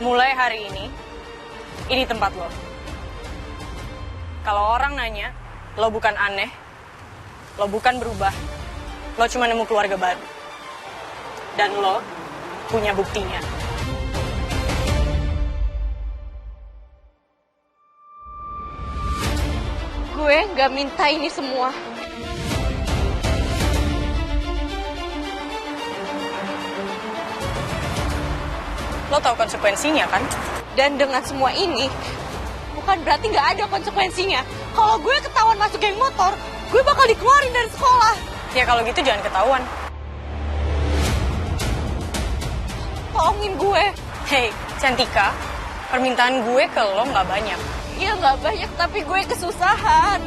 Mulai hari ini tempat lo. Kalau orang nanya, lo bukan aneh, lo bukan berubah, lo cuma nemu keluarga baru. Dan lo punya buktinya. Gue gak minta ini semua. Lo tahu konsekuensinya kan? Dan dengan semua ini, bukan berarti gak ada konsekuensinya. Kalau gue ketahuan masuk geng motor, gue bakal dikeluarin dari sekolah. Ya kalau gitu jangan ketahuan. Tolongin gue. Hei, Cantika, permintaan gue ke lo nggak banyak. Ya gak banyak, tapi gue kesusahan.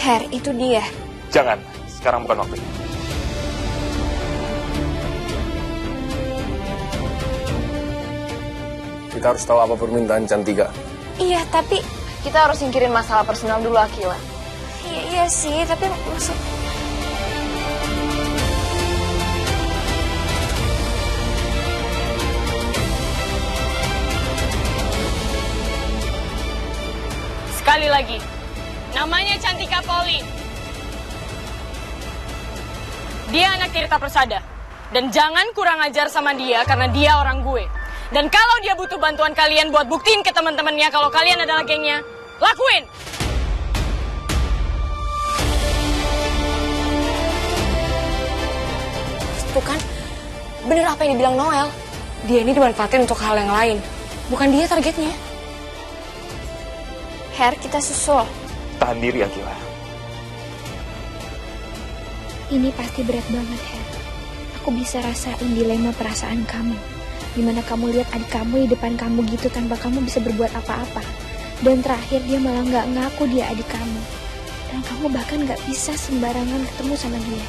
Her, itu dia. Jangan, sekarang bukan waktunya. Kita harus tahu apa permintaan Cantika. Iya, tapi... Kita harus singkirin masalah personal dulu, Akila. Iya sih, tapi maksud... Sekali lagi, namanya Cantika Pauline. Dia anak Tirta Persada. Dan jangan kurang ajar sama dia karena dia orang gue. Dan kalau dia butuh bantuan kalian buat buktiin ke teman-temannya kalau kalian adalah gengnya, lakuin! Tuh kan, bener apa yang dibilang Noel. Dia ini dimanfaatin untuk hal yang lain. Bukan dia targetnya. Her, kita susul. Tahan diri, Akila. Ini pasti berat banget, Her. Aku bisa rasain dilema perasaan kamu. Dimana kamu lihat adik kamu di depan kamu gitu tanpa kamu bisa berbuat apa-apa. Dan terakhir dia malah nggak ngaku dia adik kamu. Dan kamu bahkan nggak bisa sembarangan ketemu sama dia.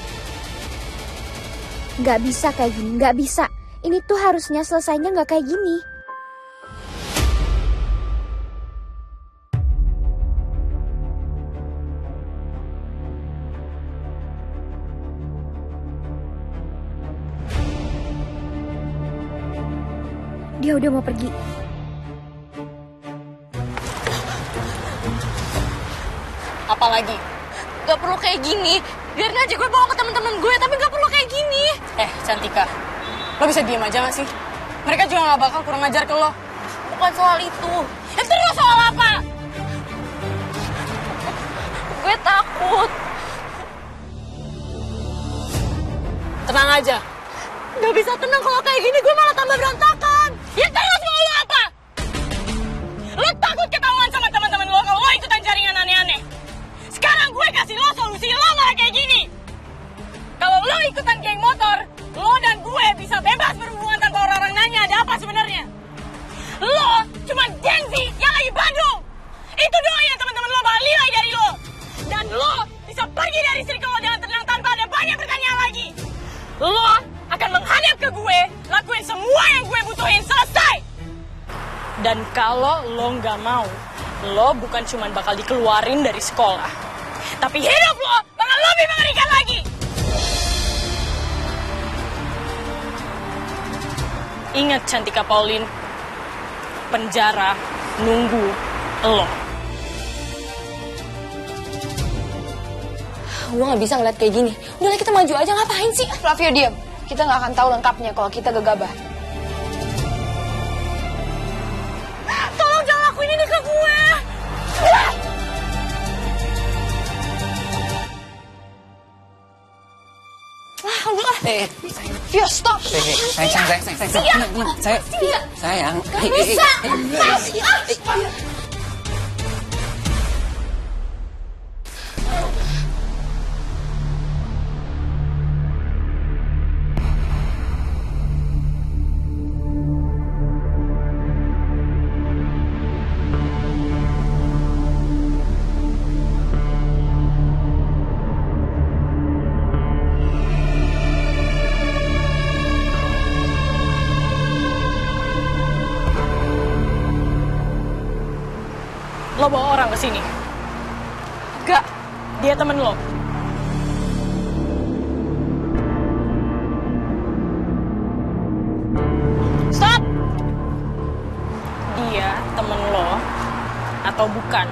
Nggak bisa kayak gini, nggak bisa. Ini tuh harusnya selesainya nggak kayak gini. Dia udah mau pergi. Apalagi? Gak perlu kayak gini. Biarin aja gue bawa ke teman-teman gue, tapi gak perlu kayak gini. Cantika, lo bisa diem aja gak sih? Mereka juga gak bakal kurang ajar ke lo. Bukan soal itu. Terus soal apa? Gue takut. Tenang aja. Gak bisa tenang kalau kayak gini, gue malah tambah berantakan. Ya terus mau lo apa? Lo takut ketahuan sama teman-teman lo kalau lo ikutan jaringan aneh-aneh. Sekarang gue kasih lo solusi, lo malah kayak gini. Kalau lo ikutan geng motor, lo dan gue bisa bebas berhubungan tanpa orang-orang nanya ada apa sebenarnya. Lo cuma gengsi yang lagi bandung. Itu doang yang teman-teman lo bakal nilai dari lo. Dan lo bisa pergi dari circle lo dengan tenang tanpa ada banyak pertanyaan lagi. Lo akan menghadap ke gue, lakuin semua yang gue butuhin, selesai. Dan kalau lo nggak mau, lo bukan cuma bakal dikeluarin dari sekolah, tapi hidup lo bakal lebih mengerikan lagi. Ingat Cantika Pauline, penjara nunggu lo. Gue gak bisa ngeliat kayak gini. Udah lah, kita maju aja, ngapain sih? Flavio, diam. Kita nggak akan tahu lengkapnya kalau kita gegabah. Tolong jangan lakuin ini ke gue. Vio, stop. Sayang. Sayang. Gak bisa. Lo bawa orang ke sini. Gak, dia temen lo. atau bukan?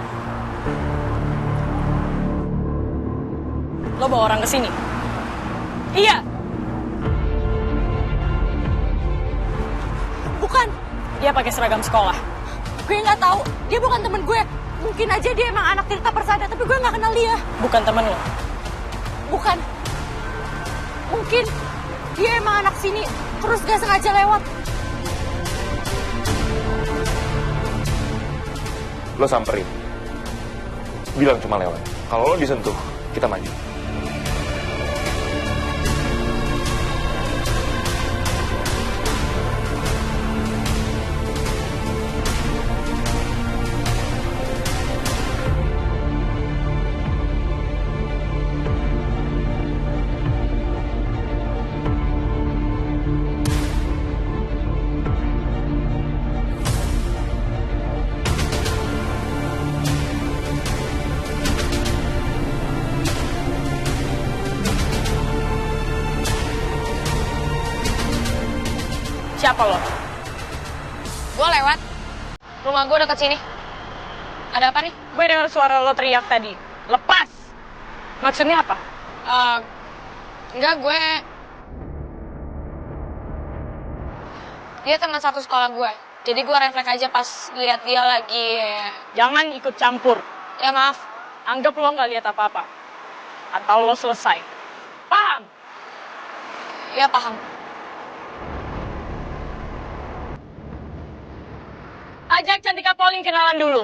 Lo bawa orang ke sini? Iya. Bukan. Dia pakai seragam sekolah. Gue nggak tahu. Dia bukan temen gue. Mungkin aja dia emang anak Tirta Persada, tapi gue nggak kenal dia. Bukan temen lo. Bukan. Mungkin dia emang anak sini, terus gak sengaja lewat. Lo samperin. Bilang cuma lewat. Kalau lo disentuh, kita maju. Siapa lo? Gue lewat. Rumah gue deket sini. Ada apa nih? Gue dengar suara lo teriak tadi. Lepas! Maksudnya apa? Enggak, gue... Dia teman satu sekolah gue. Jadi gue refleks aja pas lihat dia lagi... Jangan ikut campur. Ya maaf. Anggap lo nggak lihat apa-apa. Atau lo selesai. Paham? Ya paham. Ajak Cantika Pauline kenalan dulu.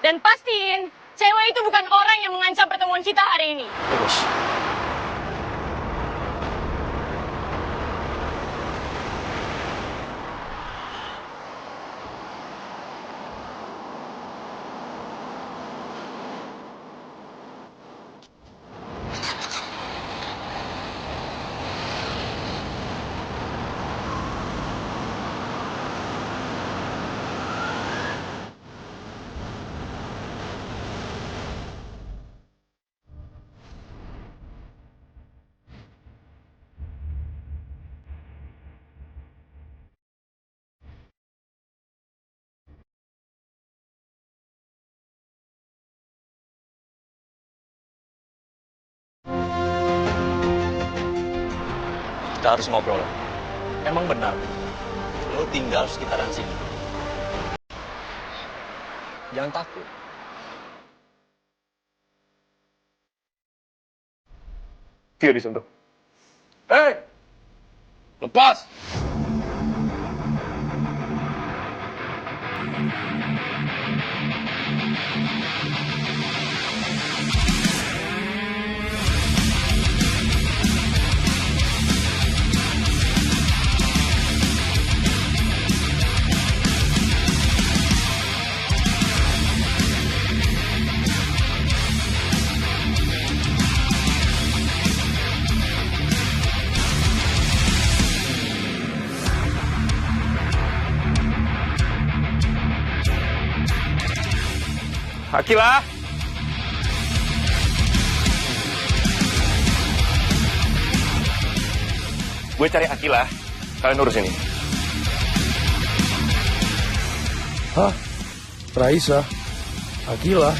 Dan pastiin, cewek itu bukan orang yang mengancam pertemuan kita hari ini. Terus. Kita harus ngobrol. Emang benar, lo tinggal sekitaran sini. Jangan takut. Vio disentuh. Hei! Lepas! Akila! Gue cari Akila. Kalian urus ini. Hah? Raisa? Akila?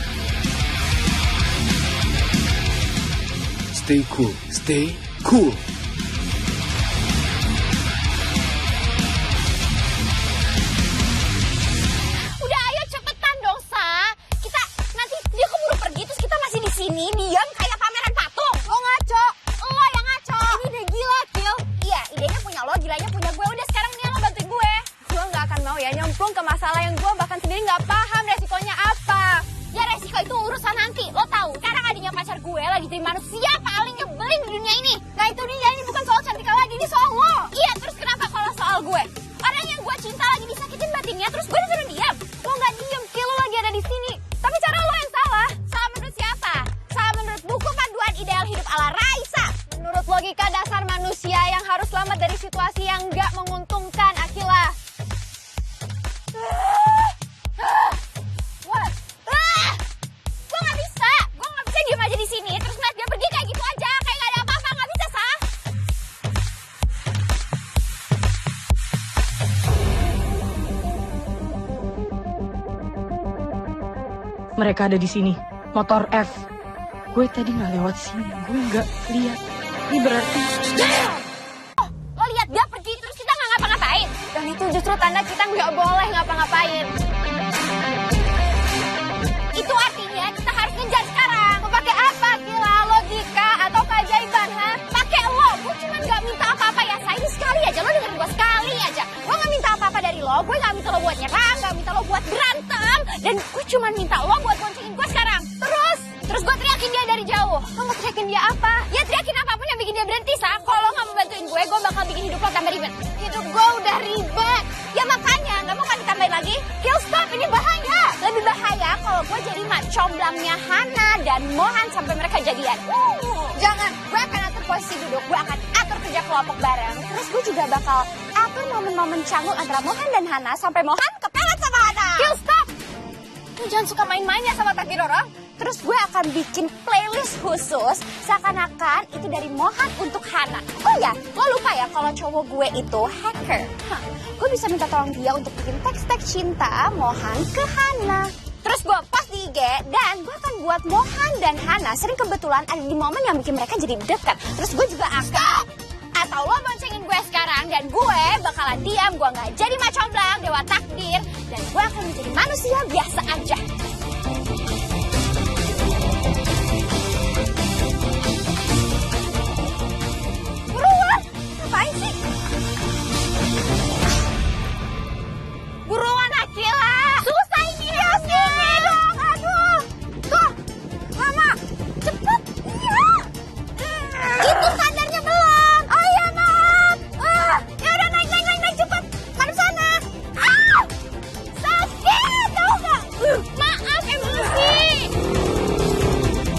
Stay cool. Stay cool. Udah ayo cepetan dong, Sa. Kita nanti dia keburu pergi terus kita masih di sini diam kayak pameran patung. Lo ngaco. Lo yang ngaco. Ini ide gila, Kil. Iya, idenya punya lo, gilanya punya gue. Udah sekarang nih lo bantuin gue. Gue nggak akan mau ya nyemplung ke masalah yang gue bahkan sendiri nggak paham resikonya apa. Ya resiko itu urusan nanti. Lo tahu, sekarang adanya pacar gue lagi jadi manusia paling nyebelin di dunia ini. Nah itu dia, ini bukan soal Cantika lagi, ini soal lo. Iya, terus kenapa kalau soal gue? Orang yang gue cinta lagi disakitin batinnya, terus gue disuruh diam. Lo nggak diem, Kil, lo lagi ada di sini. Tapi cara lo yang salah. Salah menurut siapa? Salah menurut buku panduan ideal hidup ala Raisa. Menurut logika dasar manusia yang harus selamat dari situasi yang nggak menguntungkan, Akila. What? Gue nggak bisa diem aja di sini terus ngeliat dia pergi kayak gitu aja, kayak nggak ada apa-apa, nggak bisa, Sa. Mereka ada di sini. Motor F. Gue tadi nggak lewat sini. Gue nggak lihat. Ini berarti... Lo lihat dia pergi terus kita nggak ngapa-ngapain. Dan itu justru tanda kita nggak boleh ngapa-ngapain. Itu artinya kita harus ngejar sekarang. Mau pakai apa? Gila, logika atau keajaiban, ha? Pakai lo. Gue cuma nggak minta apa-apa ya. Ini sekali aja. Lo dengerin gue sekali aja. Gue nggak minta apa-apa dari lo. Gue nggak minta lo buat nyerang. Nggak minta lo buat berantem. Dan gue cuma minta lo buat boncengin gue sekarang. Terus gue teriakin dia dari jauh. Lo mau teriakin dia apa? Ya teriakin apapun yang bikin dia berhenti, Sa. Kalau lo nggak mau bantuin gue bakal bikin hidup lo tambah ribet. Hidup gue udah ribet. Ya makanya, nggak mau kan ditambahin lagi? Kill, stop, ini bahaya. Lebih bahaya kalau gue jadi mak comblangnya Hana dan Mohan sampai mereka jadian. Jangan, gue akan atur posisi duduk. Gue akan atur kerja kelompok bareng. Terus gue juga bakal atur momen-momen canggung antara Mohan dan Hana sampai Mohan kepelet sama Hana. Kill, stop. Lo jangan suka main-main ya sama takdir orang. Terus gue akan bikin playlist khusus seakan-akan itu dari Mohan untuk Hana. Oh ya, lo lupa ya kalau cowok gue itu hacker. Gue bisa minta tolong dia untuk bikin teks-teks cinta Mohan ke Hana. Terus gue post di IG dan gue akan buat Mohan dan Hana sering kebetulan ada di momen yang bikin mereka jadi dekat. Terus gue juga akan... Atau lo boncengin gue sekarang dan gue bakalan diam. Gue gak jadi macomblang, dewa takdir. Dan gue akan menjadi manusia biasa aja.